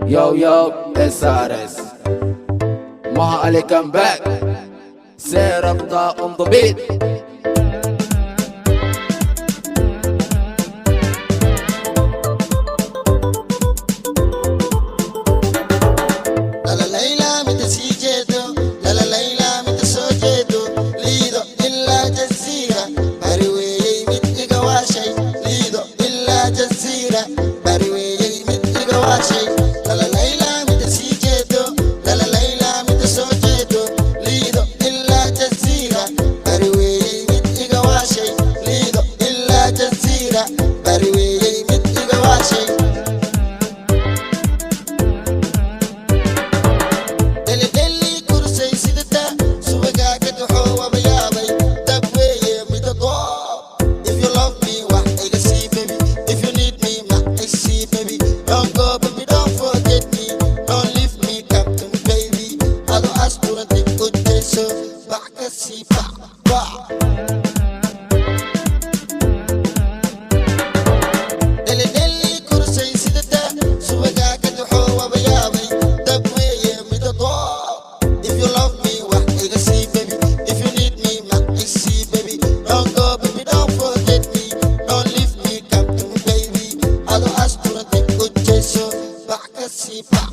Yo, yo, SRS Maha Ali come back Say Rabta on the beat Lala Layla mit sijedo, Lala Layla mit sojedo, Lido illa jazira, Bariwe mit igawashay, Lido illa jazira, Bariwe mit igawashay. Lala Layla mit sijedo, Lala Layla mit sojedo, Lido illa jazira, Bariwe mit igawashay, Lido illa jazira, Bariwe mit igawashay. Back